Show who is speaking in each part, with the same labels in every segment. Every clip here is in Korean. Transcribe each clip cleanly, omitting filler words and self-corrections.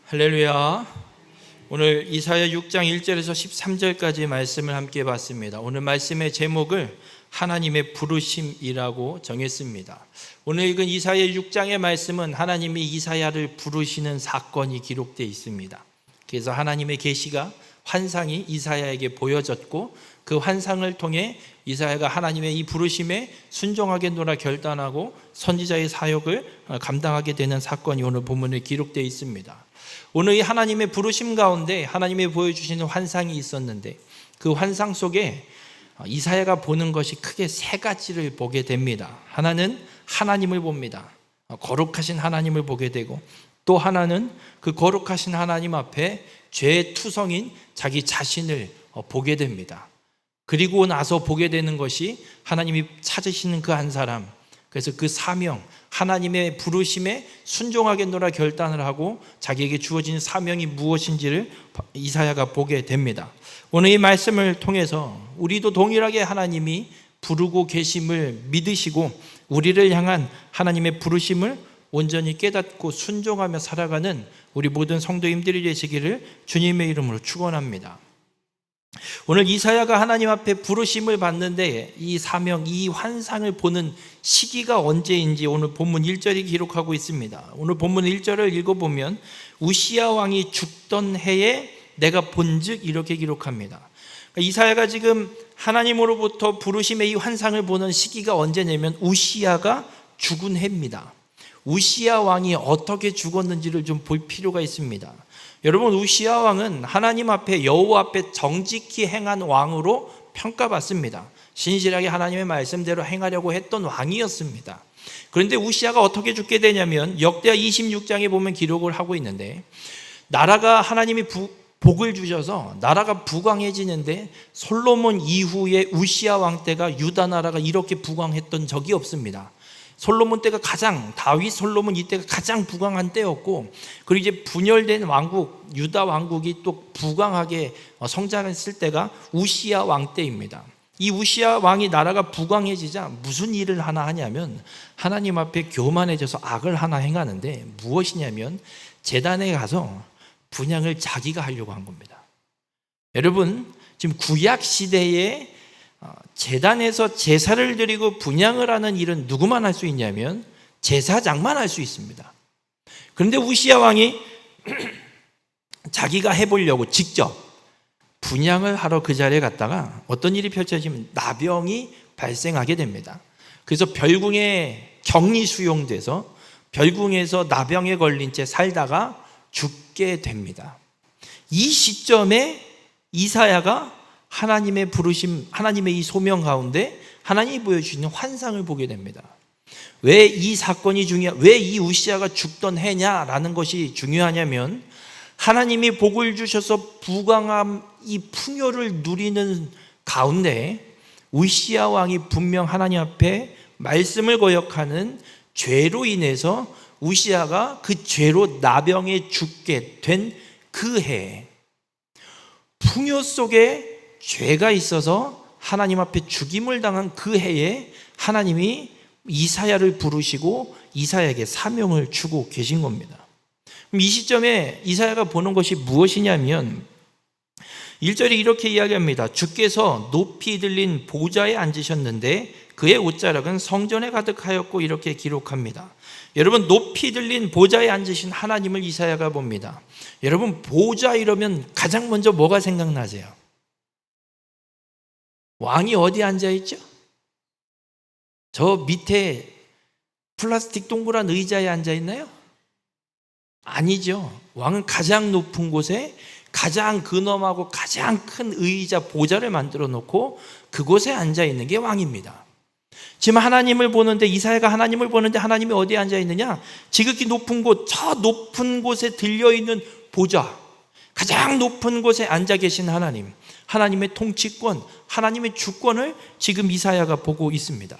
Speaker 1: 할렐루야. 오늘 이사야 6장 1절에서 13절까지 말씀을 함께 봤습니다. 오늘 말씀의 제목을 하나님의 부르심이라고 정했습니다. 오늘 읽은 이사야 6장의 말씀은 하나님이 이사야를 부르시는 사건이 기록되어 있습니다. 그래서 하나님의 계시가 환상이 이사야에게 보여졌고 그 환상을 통해 이사야가 하나님의 이 부르심에 순종하게 노라 결단하고 선지자의 사역을 감당하게 되는 사건이 오늘 본문에 기록되어 있습니다. 오늘 이 하나님의 부르심 가운데 하나님이 보여주시는 환상이 있었는데 그 환상 속에 이사야가 보는 것이 크게 세 가지를 보게 됩니다. 하나는 하나님을 봅니다. 거룩하신 하나님을 보게 되고, 또 하나는 그 거룩하신 하나님 앞에 죄의 투성인 자기 자신을 보게 됩니다. 그리고 나서 보게 되는 것이 하나님이 찾으시는 그 한 사람, 그래서 그 사명, 하나님의 부르심에 순종하겠노라 결단을 하고 자기에게 주어진 사명이 무엇인지를 이사야가 보게 됩니다. 오늘 이 말씀을 통해서 우리도 동일하게 하나님이 부르고 계심을 믿으시고 우리를 향한 하나님의 부르심을 온전히 깨닫고 순종하며 살아가는 우리 모든 성도님들이 되시기를 주님의 이름으로 축원합니다. 오늘 이사야가 하나님 앞에 부르심을 받는데 이 사명, 이 환상을 보는 시기가 언제인지 오늘 본문 1절이 기록하고 있습니다. 오늘 본문 1절을 읽어보면 우시야 왕이 죽던 해에 내가 본즉 이렇게 기록합니다. 이사야가 지금 하나님으로부터 부르심의 이 환상을 보는 시기가 언제냐면 우시야가 죽은 해입니다. 우시야 왕이 어떻게 죽었는지를 좀 볼 필요가 있습니다. 여러분, 우시야 왕은 하나님 앞에 여호와 앞에 정직히 행한 왕으로 평가받습니다. 신실하게 하나님의 말씀대로 행하려고 했던 왕이었습니다. 그런데 우시야가 어떻게 죽게 되냐면 역대하 26장에 보면 기록을 하고 있는데, 나라가 하나님이 복을 주셔서 나라가 부강해지는데 솔로몬 이후에 우시야 왕 때가 유다 나라가 이렇게 부강했던 적이 없습니다. 솔로몬 때가 다윗 솔로몬 이때가 가장 부강한 때였고, 그리고 이제 분열된 왕국 유다 왕국이 또 부강하게 성장했을 때가 우시야 왕 때입니다. 이 우시야 왕이 나라가 부강해지자 무슨 일을 하나 하냐면 하나님 앞에 교만해져서 악을 하나 행하는데, 무엇이냐면 제단에 가서 분향을 자기가 하려고 한 겁니다. 여러분, 지금 구약 시대에 제단에서 제사를 드리고 분향을 하는 일은 누구만 할 수 있냐면 제사장만 할 수 있습니다. 그런데 우시야 왕이 자기가 해보려고 직접 분향을 하러 그 자리에 갔다가 어떤 일이 펼쳐지면 나병이 발생하게 됩니다. 그래서 별궁에 격리 수용돼서 별궁에서 나병에 걸린 채 살다가 죽게 됩니다. 이 시점에 이사야가 하나님의 부르심, 하나님의 이 소명 가운데 하나님이 보여주시는 환상을 보게 됩니다. 왜 이 사건이 왜 이 우시야가 죽던 해냐라는 것이 중요하냐면, 하나님이 복을 주셔서 부강함 이 풍요를 누리는 가운데 우시야 왕이 분명 하나님 앞에 말씀을 거역하는 죄로 인해서 우시야가 그 죄로 나병에 죽게 된 그 해에, 풍요 속에 죄가 있어서 하나님 앞에 죽임을 당한 그 해에 하나님이 이사야를 부르시고 이사야에게 사명을 주고 계신 겁니다. 그럼 이 시점에 이사야가 보는 것이 무엇이냐면 1절이 이렇게 이야기합니다. 주께서 높이 들린 보좌에 앉으셨는데 그의 옷자락은 성전에 가득하였고, 이렇게 기록합니다. 여러분, 높이 들린 보좌에 앉으신 하나님을 이사야가 봅니다. 여러분, 보좌 이러면 가장 먼저 뭐가 생각나세요? 왕이 어디 앉아있죠? 저 밑에 플라스틱 동그란 의자에 앉아있나요? 아니죠. 왕은 가장 높은 곳에 가장 근엄하고 가장 큰 의자 보좌를 만들어 놓고 그곳에 앉아있는 게 왕입니다. 지금 하나님을 보는데, 이사야가 하나님을 보는데 하나님이 어디에 앉아있느냐? 지극히 높은 곳, 저 높은 곳에 들려있는 보좌, 가장 높은 곳에 앉아 계신 하나님, 하나님의 통치권, 하나님의 주권을 지금 이사야가 보고 있습니다.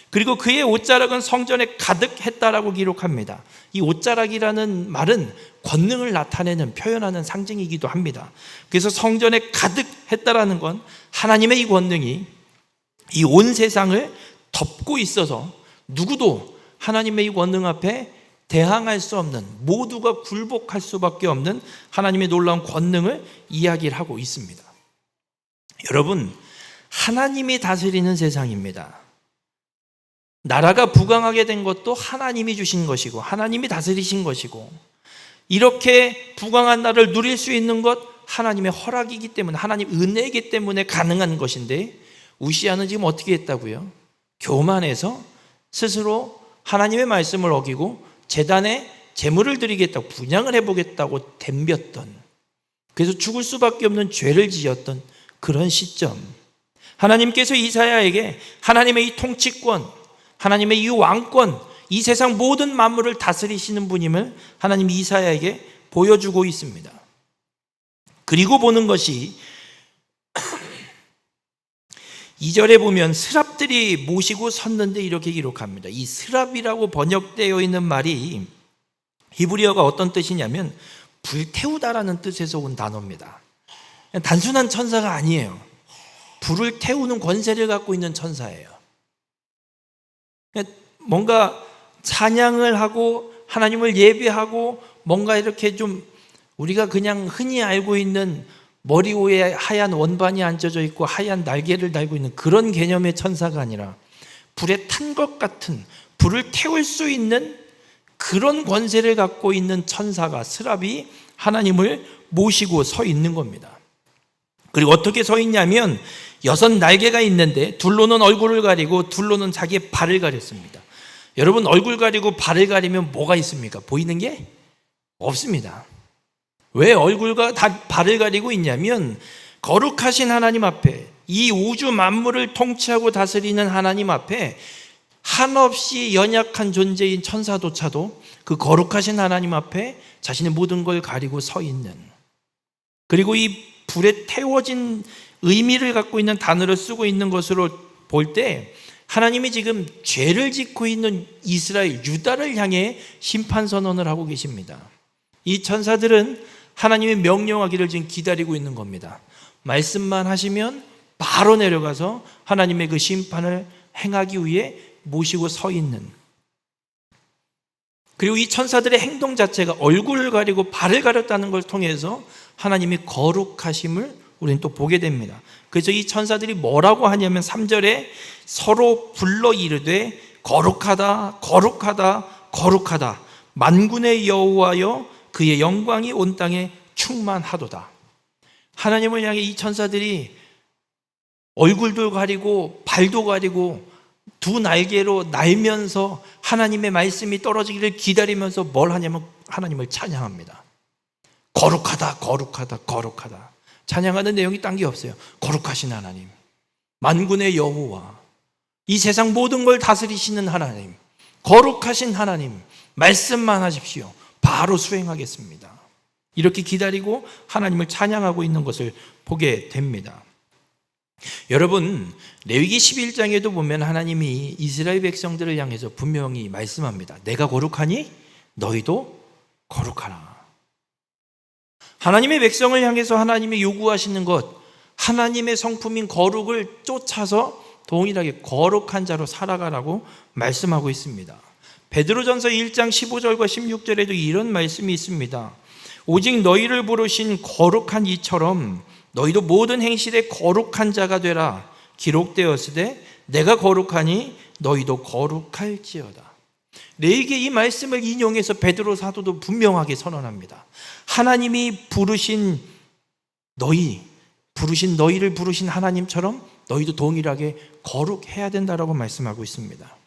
Speaker 1: 그리고 그의 옷자락은 성전에 가득했다라고 기록합니다. 이 옷자락이라는 말은 권능을 나타내는, 표현하는 상징이기도 합니다. 그래서 성전에 가득했다라는 건 하나님의 이 권능이 이 온 세상을 덮고 있어서 누구도 하나님의 이 권능 앞에 대항할 수 없는, 모두가 굴복할 수밖에 없는 하나님의 놀라운 권능을 이야기를 하고 있습니다. 여러분, 하나님이 다스리는 세상입니다. 나라가 부강하게 된 것도 하나님이 주신 것이고 하나님이 다스리신 것이고, 이렇게 부강한 나라를 누릴 수 있는 것 하나님의 허락이기 때문에, 하나님 은혜이기 때문에 가능한 것인데, 우시아는 지금 어떻게 했다고요? 교만해서 스스로 하나님의 말씀을 어기고 제단에 제물을 드리겠다고, 분향을 해보겠다고 덤볐던, 그래서 죽을 수밖에 없는 죄를 지었던 그런 시점, 하나님께서 이사야에게 하나님의 이 통치권, 하나님의 이 왕권, 이 세상 모든 만물을 다스리시는 분임을 하나님 이사야에게 보여주고 있습니다. 그리고 보는 것이 2절에 보면 스랍들이 모시고 섰는데 이렇게 기록합니다. 이 스랍이라고 번역되어 있는 말이 히브리어가 어떤 뜻이냐면 불태우다라는 뜻에서 온 단어입니다. 단순한 천사가 아니에요. 불을 태우는 권세를 갖고 있는 천사예요. 뭔가 찬양을 하고 하나님을 예배하고, 뭔가 이렇게 좀 우리가 그냥 흔히 알고 있는 머리 위에 하얀 원반이 앉혀져 있고 하얀 날개를 달고 있는 그런 개념의 천사가 아니라 불에 탄 것 같은, 불을 태울 수 있는 그런 권세를 갖고 있는 천사가, 스랍이 하나님을 모시고 서 있는 겁니다. 그리고 어떻게 서 있냐면 6 날개가 있는데 둘로는 얼굴을 가리고 둘로는 자기의 발을 가렸습니다. 여러분, 얼굴 가리고 발을 가리면 뭐가 있습니까? 보이는 게 없습니다. 왜 얼굴과 발을 가리고 있냐면 거룩하신 하나님 앞에, 이 우주 만물을 통치하고 다스리는 하나님 앞에 한없이 연약한 존재인 천사조차도 그 거룩하신 하나님 앞에 자신의 모든 걸 가리고 서 있는, 그리고 이 불에 태워진 의미를 갖고 있는 단어를 쓰고 있는 것으로 볼 때 하나님이 지금 죄를 짓고 있는 이스라엘, 유다를 향해 심판 선언을 하고 계십니다. 이 천사들은 하나님의 명령하기를 지금 기다리고 있는 겁니다. 말씀만 하시면 바로 내려가서 하나님의 그 심판을 행하기 위해 모시고 서 있는, 그리고 이 천사들의 행동 자체가 얼굴을 가리고 발을 가렸다는 걸 통해서 하나님의 거룩하심을 우리는 또 보게 됩니다. 그래서 이 천사들이 뭐라고 하냐면 3절에 서로 불러 이르되 거룩하다 거룩하다 거룩하다 만군의 여호와여 그의 영광이 온 땅에 충만하도다. 하나님을 향해 이 천사들이 얼굴도 가리고 발도 가리고 두 날개로 날면서 하나님의 말씀이 떨어지기를 기다리면서 뭘 하냐면 하나님을 찬양합니다. 거룩하다 거룩하다 거룩하다. 찬양하는 내용이 딴 게 없어요. 거룩하신 하나님, 만군의 여호와, 이 세상 모든 걸 다스리시는 하나님, 거룩하신 하나님, 말씀만 하십시오. 바로 수행하겠습니다. 이렇게 기다리고 하나님을 찬양하고 있는 것을 보게 됩니다. 여러분, 레위기 11장에도 보면 하나님이 이스라엘 백성들을 향해서 분명히 말씀합니다. 내가 거룩하니 너희도 거룩하라. 하나님의 백성을 향해서 하나님이 요구하시는 것, 하나님의 성품인 거룩을 쫓아서 동일하게 거룩한 자로 살아가라고 말씀하고 있습니다. 베드로전서 1장 15절과 16절에도 이런 말씀이 있습니다. 오직 너희를 부르신 거룩한 이처럼 너희도 모든 행실에 거룩한 자가 되라. 기록되었으되 내가 거룩하니 너희도 거룩할지어다. 레위기의 이 말씀을 인용해서 베드로 사도도 분명하게 선언합니다. 하나님이 부르신 너희를 부르신 하나님처럼 너희도 동일하게 거룩해야 된다라고 말씀하고 있습니다.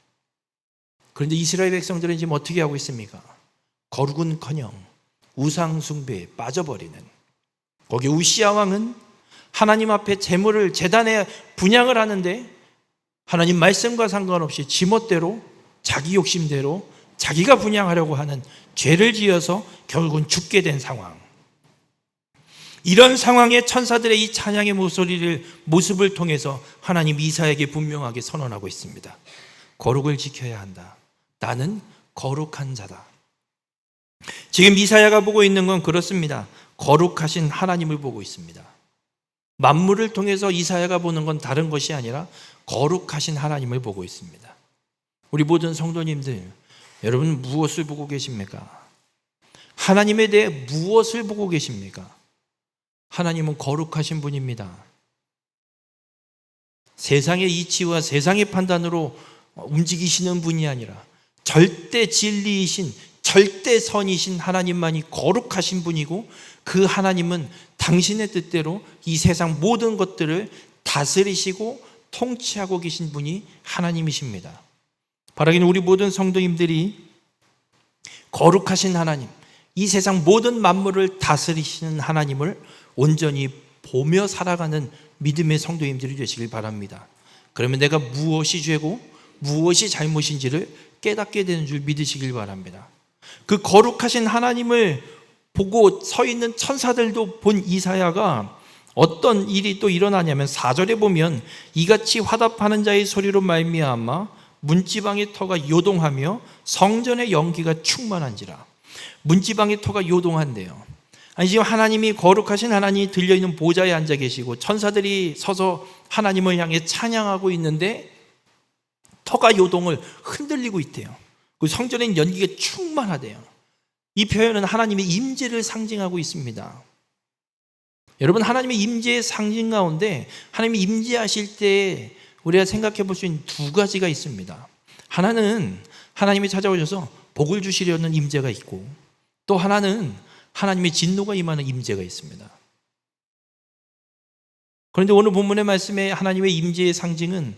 Speaker 1: 그런데 이스라엘 백성들은 지금 어떻게 하고 있습니까? 거룩은커녕 우상 숭배에 빠져버리는, 거기 우시아 왕은 하나님 앞에 제물을 제단에 분향을 하는데 하나님 말씀과 상관없이 지멋대로, 자기 욕심대로 자기가 분향하려고 하는 죄를 지어서 결국은 죽게 된 상황. 이런 상황에 천사들의 이 찬양의 모습을 통해서 하나님 이사야에게 분명하게 선언하고 있습니다. 거룩을 지켜야 한다. 나는 거룩한 자다. 지금 이사야가 보고 있는 건 그렇습니다. 거룩하신 하나님을 보고 있습니다. 만물을 통해서 이사야가 보는 건 다른 것이 아니라 거룩하신 하나님을 보고 있습니다. 우리 모든 성도님들, 여러분 무엇을 보고 계십니까? 하나님에 대해 무엇을 보고 계십니까? 하나님은 거룩하신 분입니다. 세상의 이치와 세상의 판단으로 움직이시는 분이 아니라 절대 진리이신, 절대 선이신 하나님만이 거룩하신 분이고, 그 하나님은 당신의 뜻대로 이 세상 모든 것들을 다스리시고 통치하고 계신 분이 하나님이십니다. 바라기는 우리 모든 성도님들이 거룩하신 하나님, 이 세상 모든 만물을 다스리시는 하나님을 온전히 보며 살아가는 믿음의 성도님들이 되시길 바랍니다. 그러면 내가 무엇이 죄고 무엇이 잘못인지를 깨닫게 되는 줄 믿으시길 바랍니다. 그 거룩하신 하나님을 보고 서 있는 천사들도 본 이사야가 어떤 일이 또 일어나냐면 4절에 보면 이같이 화답하는 자의 소리로 말미암아 문지방의 터가 요동하며 성전의 연기가 충만한지라. 문지방의 터가 요동한대요. 아니, 지금 하나님이 거룩하신 하나님이 들려있는 보좌에 앉아 계시고 천사들이 서서 하나님을 향해 찬양하고 있는데 터가 요동을 흔들리고 있대요. 그 성전의 연기가 충만하대요. 이 표현은 하나님의 임재를 상징하고 있습니다. 여러분, 하나님의 임재의 상징 가운데 하나님이 임재하실 때 우리가 생각해 볼 수 있는 두 가지가 있습니다. 하나는 하나님이 찾아오셔서 복을 주시려는 임재가 있고, 또 하나는 하나님의 진노가 임하는 임재가 있습니다. 그런데 오늘 본문의 말씀에 하나님의 임재의 상징은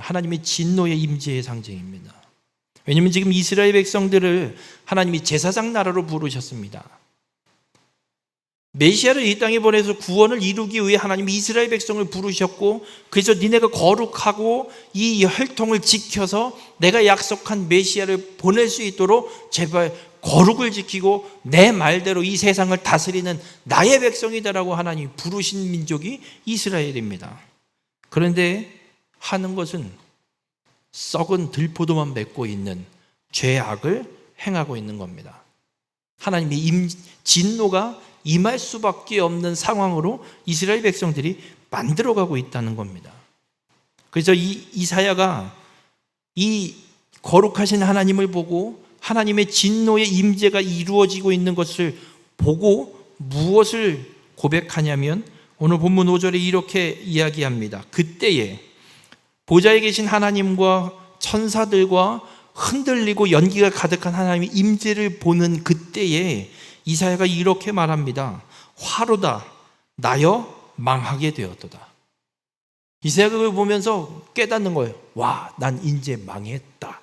Speaker 1: 하나님의 진노의 임재의 상징입니다. 왜냐하면 지금 이스라엘 백성들을 하나님이 제사장 나라로 부르셨습니다. 메시아를 이 땅에 보내서 구원을 이루기 위해 하나님이 이스라엘 백성을 부르셨고, 그래서 니네가 거룩하고 이 혈통을 지켜서 내가 약속한 메시아를 보낼 수 있도록 제발 거룩을 지키고 내 말대로 이 세상을 다스리는 나의 백성이다라고 하나님이 부르신 민족이 이스라엘입니다. 그런데 하는 것은 썩은 들포도만 맺고 있는 죄악을 행하고 있는 겁니다. 하나님의 진노가 임할 수밖에 없는 상황으로 이스라엘 백성들이 만들어가고 있다는 겁니다. 그래서 이사야가 이 거룩하신 하나님을 보고 하나님의 진노의 임재가 이루어지고 있는 것을 보고 무엇을 고백하냐면 오늘 본문 5절에 이렇게 이야기합니다. 그때에 보좌에 계신 하나님과 천사들과 흔들리고 연기가 가득한 하나님의 임재를 보는 그때에 이사야가 이렇게 말합니다. 화로다 나여 망하게 되었도다. 이사야가 그걸 보면서 깨닫는 거예요. 와, 난 이제 망했다.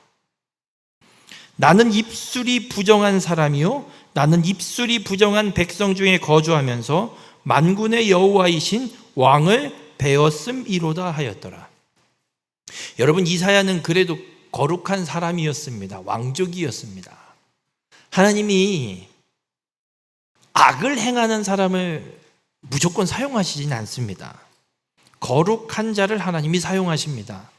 Speaker 1: 나는 입술이 부정한 사람이요 나는 입술이 부정한 백성 중에 거주하면서 만군의 여호와이신 왕을 배웠음이로다 하였더라. 여러분, 이사야는 그래도 거룩한 사람이었습니다. 왕족이었습니다. 하나님이 악을 행하는 사람을 무조건 사용하시진 않습니다. 거룩한 자를 하나님이 사용하십니다.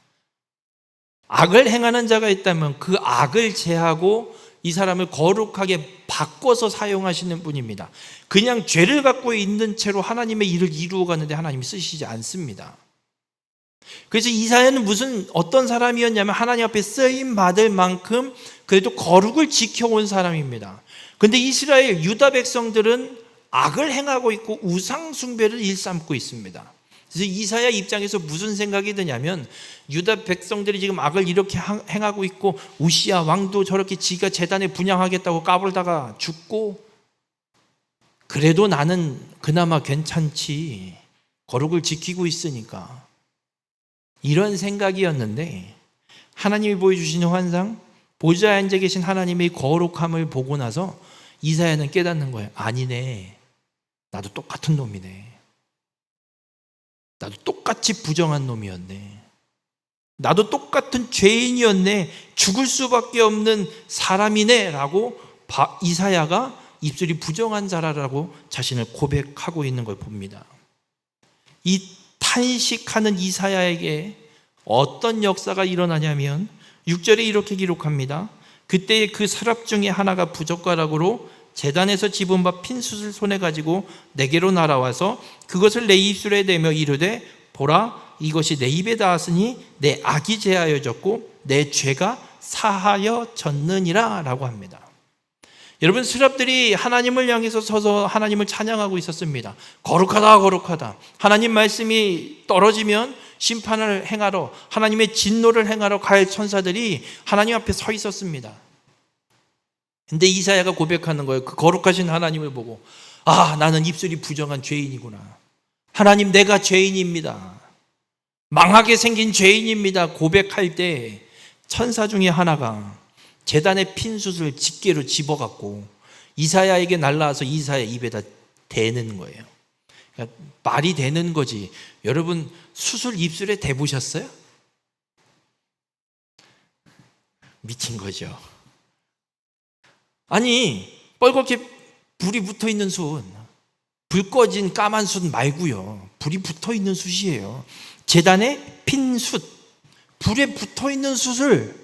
Speaker 1: 악을 행하는 자가 있다면 그 악을 제하고 이 사람을 거룩하게 바꿔서 사용하시는 분입니다. 그냥 죄를 갖고 있는 채로 하나님의 일을 이루어가는데 하나님이 쓰시지 않습니다. 그래서 이사야는 어떤 사람이었냐면 하나님 앞에 쓰임 받을 만큼 그래도 거룩을 지켜온 사람입니다. 그런데 이스라엘 유다 백성들은 악을 행하고 있고 우상 숭배를 일삼고 있습니다. 그래서 이사야 입장에서 무슨 생각이 드냐면 유다 백성들이 지금 악을 이렇게 행하고 있고 우시야 왕도 저렇게 지가 제단에 분향하겠다고 까불다가 죽고, 그래도 나는 그나마 괜찮지, 거룩을 지키고 있으니까, 이런 생각이었는데 하나님이 보여주신 환상, 보좌에 앉아 계신 하나님의 거룩함을 보고 나서 이사야는 깨닫는 거예요. 아니네, 나도 똑같은 놈이네. 나도 똑같이 부정한 놈이었네. 나도 똑같은 죄인이었네. 죽을 수밖에 없는 사람이네 라고 이사야가 입술이 부정한 자라라고 자신을 고백하고 있는 걸 봅니다. 이 탄식하는 이사야에게 어떤 역사가 일어나냐면 6절에 이렇게 기록합니다. 그때 그 서랍 중에 하나가 부젓가락으로 제단에서 집은 바 핀숯을 손에 가지고 내게로 날아와서 그것을 내 입술에 대며 이르되 보라, 이것이 내 입에 닿았으니 내 악이 제하여졌고 내 죄가 사하여졌느니라 라고 합니다. 여러분, 스랍들이 하나님을 향해서 서서 하나님을 찬양하고 있었습니다. 거룩하다 거룩하다. 하나님 말씀이 떨어지면 심판을 행하러, 하나님의 진노를 행하러 갈 천사들이 하나님 앞에 서 있었습니다. 근데 이사야가 고백하는 거예요. 그 거룩하신 하나님을 보고, 아, 나는 입술이 부정한 죄인이구나. 하나님, 내가 죄인입니다. 망하게 생긴 죄인입니다. 고백할 때 천사 중에 하나가 제단의 핀숯을 집게로 집어갖고 이사야에게 날라와서 이사야 입에다 대는 거예요. 그러니까 말이 되는 거지. 여러분, 숯을 입술에 대보셨어요? 미친 거죠. 아니, 뻘겋게 불이 붙어있는 숯, 불 꺼진 까만 숯 말고요, 불이 붙어있는 숯이에요. 제단에 핀 숯, 불에 붙어있는 숯을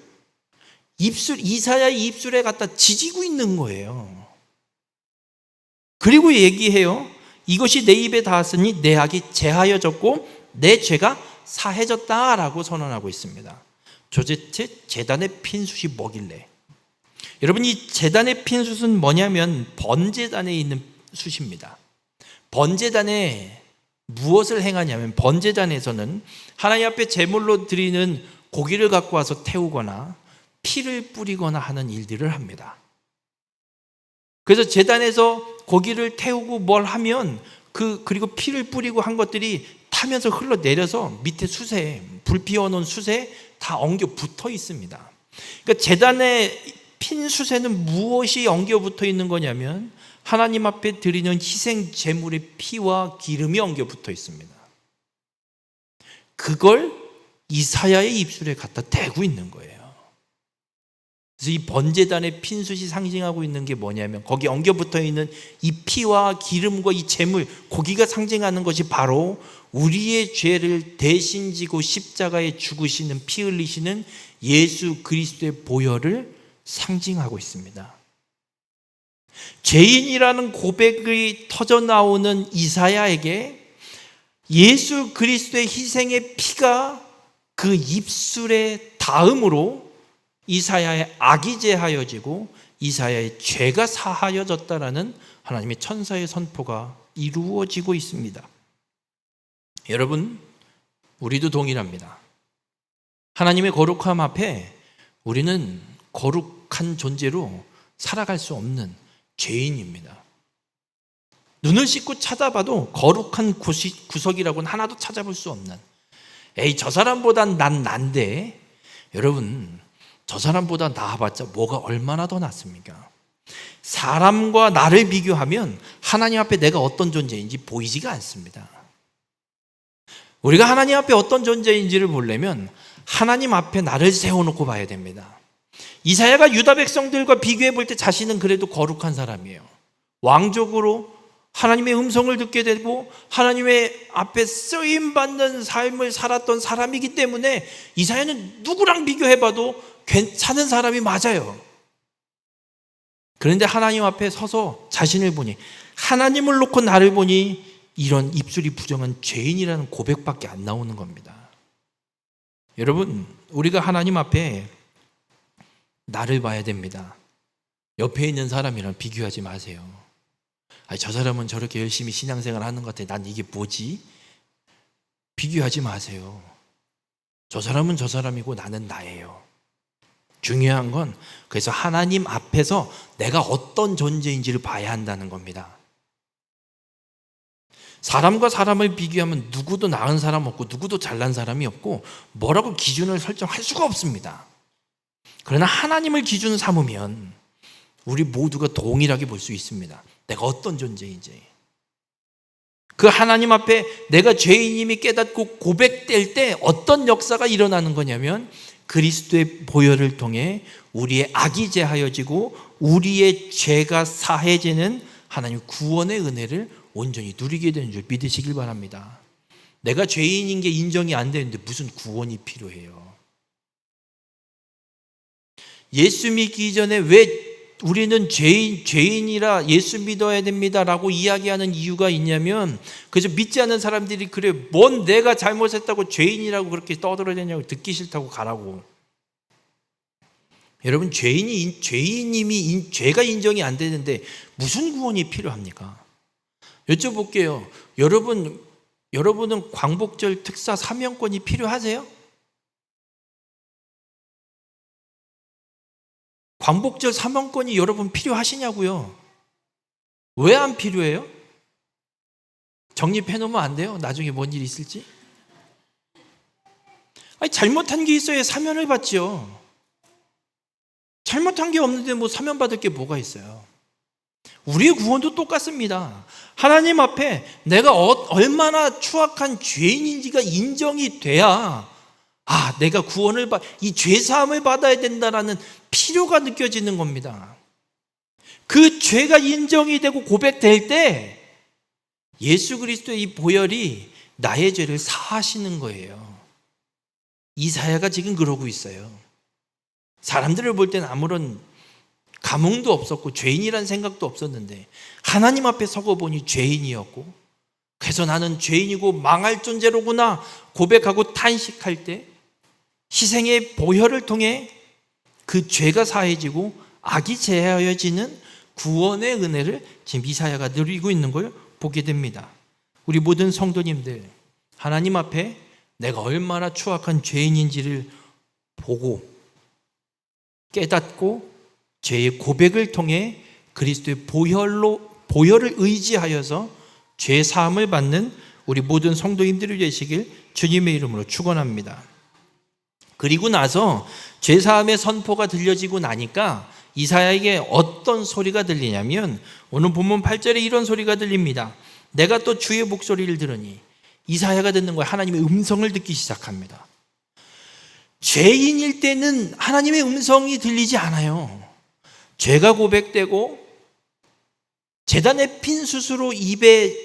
Speaker 1: 이사야의 입술에 갖다 지지고 있는 거예요. 그리고 얘기해요. 이것이 내 입에 닿았으니 내 악이 제하여졌고 내 죄가 사해졌다라고 선언하고 있습니다. 도대체 제단의 핀 숯이 뭐길래? 여러분, 이 제단의 핀 숯은 뭐냐면 번제단에 있는 숯입니다. 번제단에 무엇을 행하냐면, 번제단에서는 하나님 앞에 제물로 드리는 고기를 갖고 와서 태우거나 피를 뿌리거나 하는 일들을 합니다. 그래서 제단에서 고기를 태우고 뭘 하면 그리고 피를 뿌리고 한 것들이 타면서 흘러내려서 밑에 숯에, 불 피워놓은 숯에 다 엉겨 붙어 있습니다. 그러니까 제단의 핀 숯에는 무엇이 엉겨 붙어 있는 거냐면 하나님 앞에 드리는 희생 제물의 피와 기름이 엉겨 붙어 있습니다. 그걸 이사야의 입술에 갖다 대고 있는 거예요. 그래서 이 번제단의 핀숯이 상징하고 있는 게 뭐냐면, 거기 엉겨 붙어 있는 이 피와 기름과 이 제물, 고기가 상징하는 것이 바로 우리의 죄를 대신 지고 십자가에 죽으시는, 피 흘리시는 예수 그리스도의 보혈을 상징하고 있습니다. 죄인이라는 고백이 터져 나오는 이사야에게 예수 그리스도의 희생의 피가 그 입술에 닿음으로 이사야의 악이 제하여지고 이사야의 죄가 사하여졌다라는 하나님의 천사의 선포가 이루어지고 있습니다. 여러분, 우리도 동일합니다. 하나님의 거룩함 앞에 우리는 거룩한 존재로 살아갈 수 없는 죄인입니다. 눈을 씻고 찾아봐도 거룩한 구석이라고는 하나도 찾아볼 수 없는, 에이, 저 사람보단 난 난데, 여러분, 저 사람보다 나아봤자 뭐가 얼마나 더 낫습니까? 사람과 나를 비교하면 하나님 앞에 내가 어떤 존재인지 보이지가 않습니다. 우리가 하나님 앞에 어떤 존재인지를 보려면 하나님 앞에 나를 세워놓고 봐야 됩니다. 이사야가 유다 백성들과 비교해 볼 때 자신은 그래도 거룩한 사람이에요. 왕족으로 하나님의 음성을 듣게 되고 하나님의 앞에 쓰임받는 삶을 살았던 사람이기 때문에 이사야는 누구랑 비교해봐도 괜찮은 사람이 맞아요. 그런데 하나님 앞에 서서 자신을 보니, 하나님을 놓고 나를 보니 이런 입술이 부정한 죄인이라는 고백밖에 안 나오는 겁니다. 여러분, 우리가 하나님 앞에 나를 봐야 됩니다. 옆에 있는 사람이랑 비교하지 마세요. 아니, 저 사람은 저렇게 열심히 신앙생활 하는 것 같아. 난 이게 뭐지? 비교하지 마세요. 저 사람은 저 사람이고 나는 나예요. 중요한 건 그래서 하나님 앞에서 내가 어떤 존재인지를 봐야 한다는 겁니다. 사람과 사람을 비교하면 누구도 나은 사람 없고 누구도 잘난 사람이 없고 뭐라고 기준을 설정할 수가 없습니다. 그러나 하나님을 기준 삼으면 우리 모두가 동일하게 볼 수 있습니다. 내가 어떤 존재인지. 그 하나님 앞에 내가 죄인임이 깨닫고 고백될 때 어떤 역사가 일어나는 거냐면, 그리스도의 보혈을 통해 우리의 악이 제하여지고 우리의 죄가 사해지는 하나님 구원의 은혜를 온전히 누리게 되는 줄 믿으시길 바랍니다. 내가 죄인인 게 인정이 안 되는데 무슨 구원이 필요해요? 예수 믿기 전에 왜 우리는 죄인이라 예수 믿어야 됩니다라고 이야기하는 이유가 있냐면, 그래서 믿지 않는 사람들이 그래, 뭔 내가 잘못했다고 죄인이라고 그렇게 떠들어대냐고, 듣기 싫다고 가라고. 여러분, 죄가 인정이 안 되는데 무슨 구원이 필요합니까? 여쭤볼게요. 여러분은 광복절 특사 사명권이 필요하세요? 광복절 사명권이 여러분 필요하시냐고요? 왜 안 필요해요? 정립해 놓으면 안 돼요? 나중에 뭔 일 있을지? 아니, 잘못한 게 있어야 사면을 받죠. 잘못한 게 없는데 뭐 사면 받을 게 뭐가 있어요? 우리의 구원도 똑같습니다. 하나님 앞에 내가 얼마나 추악한 죄인인지가 인정이 돼야 내가 이 죄사함을 받아야 된다라는 필요가 느껴지는 겁니다. 그 죄가 인정이 되고 고백될 때 예수 그리스도의 이 보혈이 나의 죄를 사하시는 거예요. 이사야가 지금 그러고 있어요. 사람들을 볼 때는 아무런 감흥도 없었고 죄인이란 생각도 없었는데 하나님 앞에 서고 보니 죄인이었고, 그래서 나는 죄인이고 망할 존재로구나 고백하고 탄식할 때 희생의 보혈을 통해 그 죄가 사해지고 악이 제하여지는 구원의 은혜를 지금 이사야가 누리고 있는 걸 보게 됩니다. 우리 모든 성도님들, 하나님 앞에 내가 얼마나 추악한 죄인인지를 보고 깨닫고 죄의 고백을 통해 그리스도의 보혈을 의지하여서 죄 사함을 받는 우리 모든 성도님들이 되시길 주님의 이름으로 축원합니다. 그리고 나서 죄 사함의 선포가 들려지고 나니까 이사야에게 어떤 소리가 들리냐면 오늘 본문 8절에 이런 소리가 들립니다. 내가 또 주의 목소리를 들으니, 이사야가 듣는 거예요. 하나님의 음성을 듣기 시작합니다. 죄인일 때는 하나님의 음성이 들리지 않아요. 죄가 고백되고 제단의 핀 숯으로 입에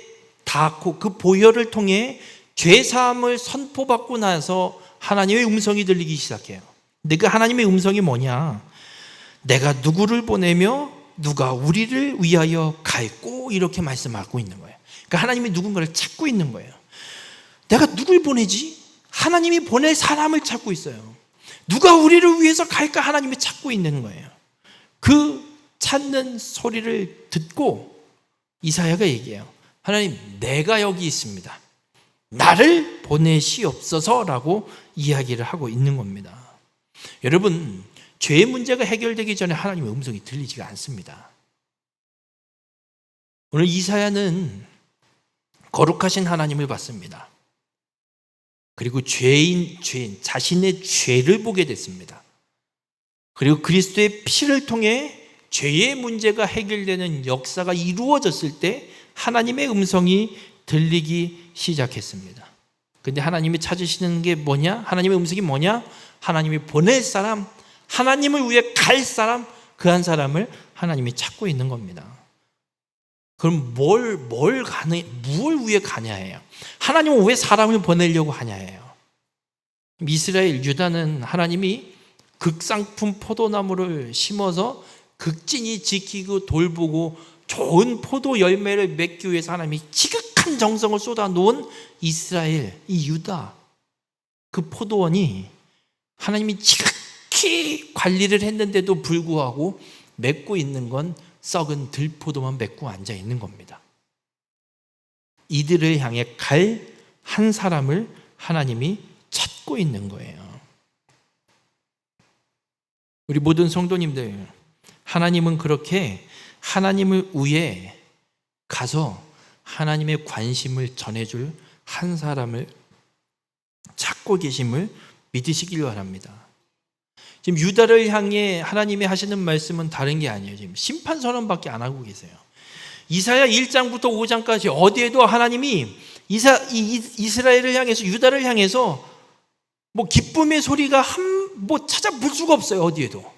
Speaker 1: 닿고 그 보혈을 통해 죄 사함을 선포받고 나서 하나님의 음성이 들리기 시작해요. 근데 그 하나님의 음성이 뭐냐? 내가 누구를 보내며 누가 우리를 위하여 갈꼬, 이렇게 말씀하고 있는 거예요. 그러니까 하나님이 누군가를 찾고 있는 거예요. 내가 누굴 보내지? 하나님이 보낼 사람을 찾고 있어요. 누가 우리를 위해서 갈까? 하나님이 찾고 있는 거예요. 그 찾는 소리를 듣고 이사야가 얘기해요. 하나님, 내가 여기 있습니다. 나를 보내시옵소서라고 이야기를 하고 있는 겁니다. 여러분, 죄의 문제가 해결되기 전에 하나님의 음성이 들리지가 않습니다. 오늘 이사야는 거룩하신 하나님을 봤습니다. 그리고 죄인 자신의 죄를 보게 됐습니다. 그리고 그리스도의 피를 통해 죄의 문제가 해결되는 역사가 이루어졌을 때 하나님의 음성이 들리기 시작했습니다. 근데 하나님이 찾으시는 게 뭐냐? 하나님의 음성이 뭐냐? 하나님이 보낼 사람, 하나님을 위해 갈 사람, 그 한 사람을 하나님이 찾고 있는 겁니다. 그럼 뭘 위해 가냐예요. 하나님은 왜 사람을 보내려고 하냐예요. 이스라엘 유다는 하나님이 극상품 포도나무를 심어서 극진히 지키고 돌보고 좋은 포도 열매를 맺기 위해서 하나님이 지극한 정성을 쏟아 놓은 이스라엘, 이 유다, 그 포도원이 하나님이 지극히 관리를 했는데도 불구하고 맺고 있는 건 썩은 들포도만 맺고 앉아 있는 겁니다. 이들을 향해 갈 한 사람을 하나님이 찾고 있는 거예요. 우리 모든 성도님들, 하나님은 그렇게 하나님을 위해 가서 하나님의 관심을 전해줄 한 사람을 찾고 계심을 믿으시길 바랍니다. 지금 유다를 향해 하나님이 하시는 말씀은 다른 게 아니에요. 지금 심판 선언밖에 안 하고 계세요. 이사야 1장부터 5장까지 어디에도 하나님이 이스라엘을 향해서, 유다를 향해서 뭐 기쁨의 소리가 찾아볼 수가 없어요. 어디에도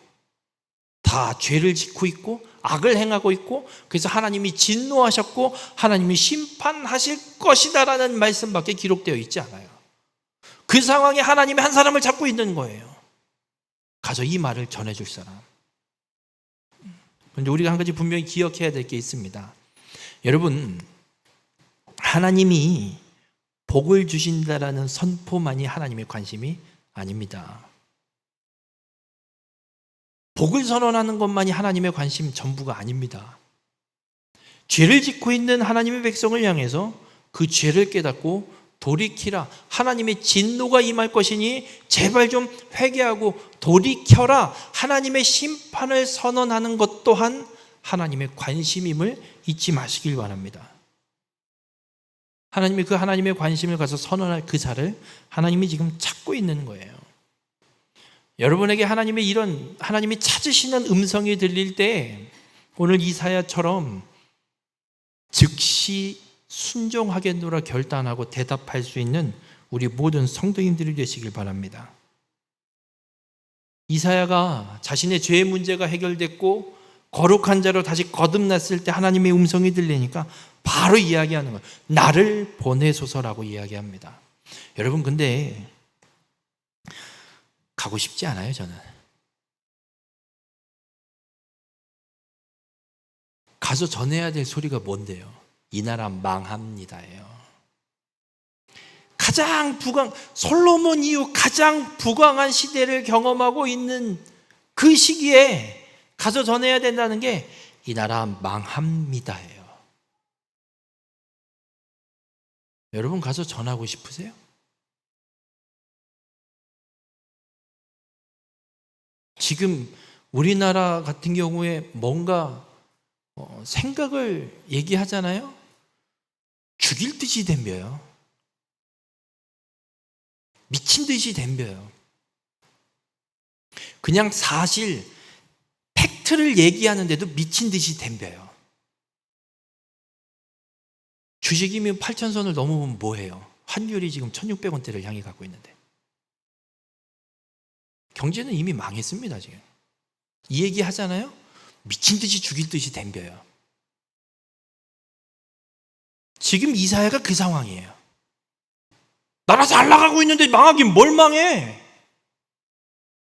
Speaker 1: 다 죄를 짓고 있고 악을 행하고 있고, 그래서 하나님이 진노하셨고 하나님이 심판하실 것이다라는 말씀밖에 기록되어 있지 않아요. 그 상황에 하나님이 한 사람을 찾고 있는 거예요. 가서 이 말을 전해줄 사람. 그런데 우리가 한 가지 분명히 기억해야 될 게 있습니다. 여러분, 하나님이 복을 주신다라는 선포만이 하나님의 관심이 아닙니다. 복을 선언하는 것만이 하나님의 관심 전부가 아닙니다. 죄를 짓고 있는 하나님의 백성을 향해서 그 죄를 깨닫고 돌이키라. 하나님의 진노가 임할 것이니 제발 좀 회개하고 돌이켜라. 하나님의 심판을 선언하는 것 또한 하나님의 관심임을 잊지 마시길 바랍니다. 하나님이 그 하나님의 관심을 가서 선언할 그 자를 하나님이 지금 찾고 있는 거예요. 여러분에게 하나님의 이런 하나님이 찾으시는 음성이 들릴 때 오늘 이사야처럼 즉시 순종하겠노라 결단하고 대답할 수 있는 우리 모든 성도님들이 되시길 바랍니다. 이사야가 자신의 죄의 문제가 해결됐고 거룩한 자로 다시 거듭났을 때 하나님의 음성이 들리니까 바로 이야기하는 거예요. 나를 보내소서라고 이야기합니다. 여러분, 근데 가고 싶지 않아요, 저는. 가서 전해야 될 소리가 뭔데요? 이 나라 망합니다예요. 가장 솔로몬 이후 가장 부강한 시대를 경험하고 있는 그 시기에 가서 전해야 된다는 게 이 나라 망합니다예요. 여러분 가서 전하고 싶으세요? 지금 우리나라 같은 경우에 뭔가 생각을 얘기하잖아요. 죽일 듯이 덤벼요. 미친 듯이 덤벼요. 그냥 사실 팩트를 얘기하는데도 미친 듯이 덤벼요. 주식이면 8,000선을 넘으면 뭐해요? 환율이 지금 1,600원대를 향해 가고 있는데 경제는 이미 망했습니다. 지금 이 얘기 하잖아요. 미친 듯이 죽일 듯이 덤벼요. 지금 이사야가 그 상황이에요. 나라 잘 나가고 있는데 망하긴 뭘 망해?